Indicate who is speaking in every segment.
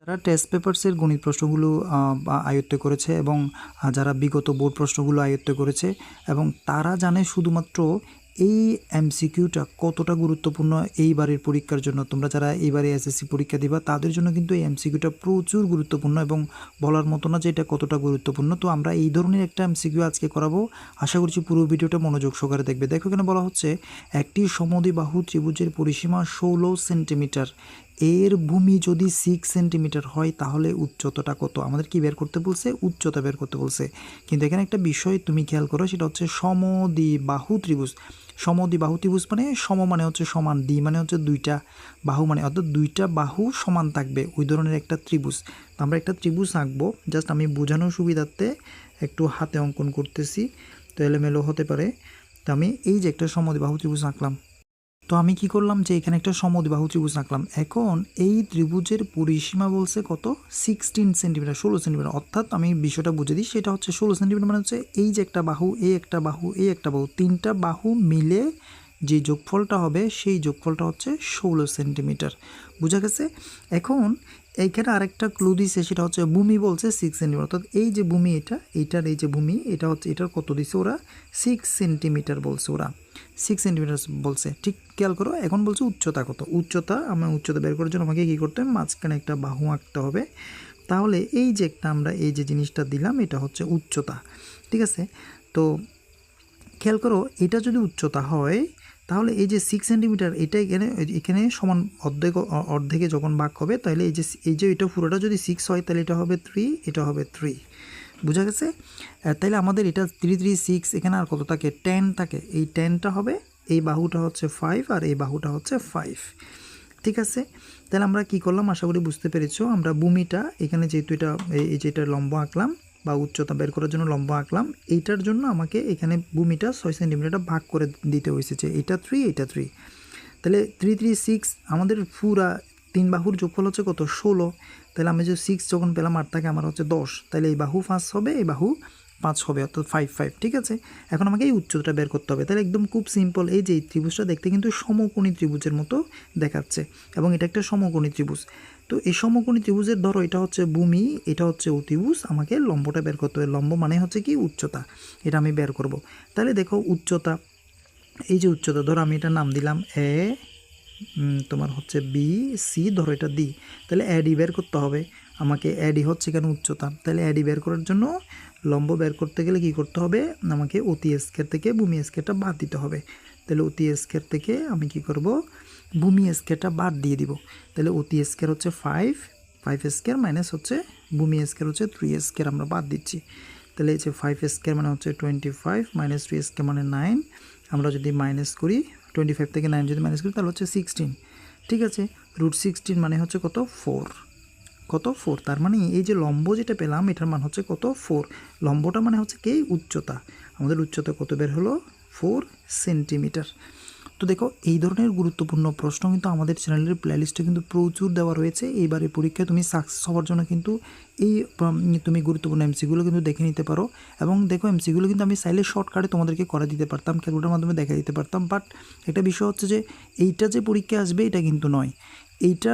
Speaker 1: যারা টেস্ট পেপারসের গণিত প্রশ্নগুলো আয়ত্ত করেছে এবং যারা বিগত বোর্ড প্রশ্নগুলো আয়ত্ত করেছে এবং তারা জানে শুধুমাত্র এই এমসিকিউটা কতটা গুরুত্বপূর্ণ এইবারের পরীক্ষার জন্য। তোমরা যারা এইবারে এসএসসি পরীক্ষা দিবা তাদের জন্য কিন্তু এই এমসিকিউটা প্রচুর গুরুত্বপূর্ণ এবং বলার মতো না যে এটা কতটা গুরুত্বপূর্ণ। তো আমরা এই ধরনের একটা এমসিকিউ আজকে করাবো, আশা করছি পুরো ভিডিওটা মনোযোগ সহকারে দেখবে। দেখো এখানে বলা হচ্ছে একটি সমদ্বিবাহু ত্রিভুজের পরিসীমা 16 সেন্টিমিটার, এর ভূমি যদি 6 সেন্টিমিটার হয় তাহলে উচ্চতাটা কত? আমাদের কি বের করতে বলছে? উচ্চতা বের করতে বলছে। কিন্তু এখানে একটা বিষয় তুমি খেয়াল করো, সেটা হচ্ছে সমদ্বিবাহু ত্রিভুজ। সমদ্বিবাহু ত্রিভুজ মানে সম মানে হচ্ছে সমান, দ্বি মানে হচ্ছে দুইটা, বাহু মানে অর্থাৎ দুইটা বাহু সমান থাকবে, ওই ধরনের একটা ত্রিভুজ। তো আমরা একটা ত্রিভুজ আঁকবো, জাস্ট আমি বোঝানোর সুবিধার্থে একটু হাতে অঙ্কন করতেছি, তো এলোমেলো হতে পারে। তো আমি এই যে একটা সমদ্বিবাহু ত্রিভুজ আঁকলাম। তো আমি কি করলাম যে এখানে একটা সমদ্বিবাহু ত্রিভুজ আঁকলাম। এখন এই ত্রিভুজের পরিসীমা বলছে কত? 16 সেন্টিমিটার, 16 সেন্টিমিটার। অর্থাৎ আমি বিষয়টা বুঝে দিই, সেটা হচ্ছে 16 সেন্টিমিটার মানে হচ্ছে এই যে একটা বাহু, এই একটা বাহু, এই একটা বাহু, তিনটা বাহু মিলে যে যোগফলটা হবে সেই যোগফলটা হচ্ছে 16 সেন্টিমিটার। বুঝা গেছে? এখন এইখানে আরেকটা ক্লু দিছে, সেটা হচ্ছে ভূমি বলছে 6 সেন্টিমিটার। অর্থাৎ এই যে ভূমি, এইটার এই যে ভূমি, এটা হচ্ছে এটার কত দিছে ওরা? 6 সেন্টিমিটার বলছে ওরা, 6 সেন্টিমিটার বলছে। ঠিক খেয়াল করো। এখন বলছে উচ্চতা কত? উচ্চতা, আমার উচ্চতা বের করার জন্য আমাকে কী করতে হবে? মাঝখানে একটা বাহু আঁকতে হবে। তাহলে এই যে একটা আমরা এই যে জিনিসটা দিলাম, এটা হচ্ছে উচ্চতা। ঠিক আছে? তো খেয়াল করো, এটা যদি উচ্চতা হয় তাহলে এই যে 6 সেন্টিমিটার, এটা এখানে সমান অর্ধেকে যখন ভাগ হবে, তাহলে এই যে এটা পুরোটা যদি 6 হয় তাহলে এটা হবে 3, এটা হবে 3। বুঝা গেছে? তাইলে আমাদের এটা 3 3 6, এখানে আর কত থাকে? 10 থাকে। এই 10টা হবে, এই বাহুটা হচ্ছে 5 আর এই বাহুটা হচ্ছে 5। ঠিক আছে? তাহলে আমরা কি করলাম, আশা করি বুঝতে পেরেছো। আমরা ভূমিটা এখানে যেহেতু এটা এই যে এটা লম্ব আঁকলাম বা উচ্চতা বের করার জন্য লম্ব আঁকলাম, এইটার জন্য আমাকে এখানে ভূমিটা 6 সেন্টিমিটার ভাগ করে দিতে হয়েছে, যে এটা 3, এটা 3। তাহলে 3 3 6, আমাদের পুরা 3 বাহুর যোগফল হচ্ছে কত? 16। তাহলে আমি যে 6 যখন পেলাম, 8 থাকে আমার হচ্ছে 10। তাহলে এই বাহু 5 হবে, এই বাহু 5 হবে, অর্থাৎ 5 5। ঠিক আছে? এখন আমাকে এই উচ্চতাটা বের করতে হবে। তাহলে একদম খুব সিম্পল। এই যে এই ত্রিভুজটা দেখতে কিন্তু সমকোণী ত্রিভুজের মতো দেখাচ্ছে এবং এটা একটা সমকোণী ত্রিভুজ। তো এই সমকোণী ত্রিভুজের ধরো এটা হচ্ছে ভূমি, এটা হচ্ছে অতিভুজ, আমাকে লম্বটা বের করতে হবে। লম্ব মানে হচ্ছে কি? উচ্চতা। এটা আমি বের করব। তাহলে দেখো উচ্চতা, এই যে উচ্চতা, ধরো আমি এটা নাম দিলাম এ, তোমার হচ্ছে বি, সি, ধরো এটা ডি। তাহলে এডি বের করতে হবে আমাকে। এডি হচ্ছে এখানে উচ্চতা। তাহলে এডি বের করার জন্য লম্ব বের করতে গেলে কি করতে হবে? আমাকে অতি স্কেয়ার থেকে ভূমি স্কেয়ারটা বাদ দিতে হবে। তাহলে অতি স্কেয়ার থেকে আমি কি করব? ভূমি স্কেয়ারটা বাদ দিয়ে দিব। তাহলে অতি স্কেয়ার হচ্ছে 5 স্কোয়ার মাইনাস হচ্ছে ভূমি স্কেয়ার হচ্ছে 3 স্কোয়ার, আমরা বাদ দিচ্ছি। তাহলে এই যে 5 স্কোয়ার মানে হচ্ছে 25 মাইনাস 3 স্কোয়ার মানে 9। আমরা যদি মাইনাস করি 25 থেকে 9 যদি মাইনাস করি তাহলে হচ্ছে 16। ঠিক আছে? √16 মানে হচ্ছে কত? 4। কত? 4। তার মানে এই যে লম্ব যেটা পেলাম এটার মান হচ্ছে কত? 4। লম্বটা মানে হচ্ছে কি? উচ্চতা। আমাদের উচ্চতা কত বের হলো? 4 সেন্টিমিটার। তো দেখো এই ধরনের গুরুত্বপূর্ণ প্রশ্ন কিন্তু আমাদের চ্যানেলের প্লেলিস্টে কিন্তু প্রচুর দেওয়া রয়েছে। এইবারে পরীক্ষায় তুমি সাকসেস হওয়ার জন্য কিন্তু এই তুমি গুরুত্বপূর্ণ এমসিগুলো কিন্তু দেখে নিতে পারো। এবং দেখো এমসিগুলো কিন্তু আমি চাইলে শর্টকাটে তোমাদেরকে করে দিতে পারতাম, ক্যালকুলেটারের মাধ্যমে দেখা দিতে পারতাম। বাট একটা বিষয় হচ্ছে যে এইটা যে পরীক্ষা আসবে এটা কিন্তু নয়, এইটা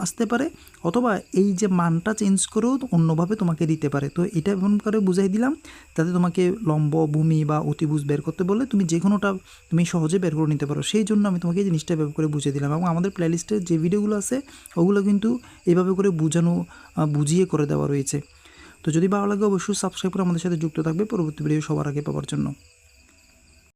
Speaker 1: আসতে পারে, অথবা এই যে মানটা চেঞ্জ করেও অন্যভাবে তোমাকে দিতে পারে। তো এটা এমন করে বুঝাই দিলাম যাতে তোমাকে লম্ব, ভূমি বা অতিভুজ বের করতে বললে তুমি যে কোনোটা তুমি সহজে বের করে নিতে পারো। সেই জন্য আমি তোমাকে এই জিনিসটা এভাবে করে বুঝিয়ে দিলাম। এবং আমাদের প্লেলিস্টের যে ভিডিওগুলো আছে ওগুলো কিন্তু এইভাবে করে বুঝিয়ে করে দেওয়া রয়েছে। তো যদি ভালো লাগে অবশ্যই সাবস্ক্রাইব করে আমাদের সাথে যুক্ত থাকবে পরবর্তী ভিডিও সবার আগে পাওয়ার জন্য।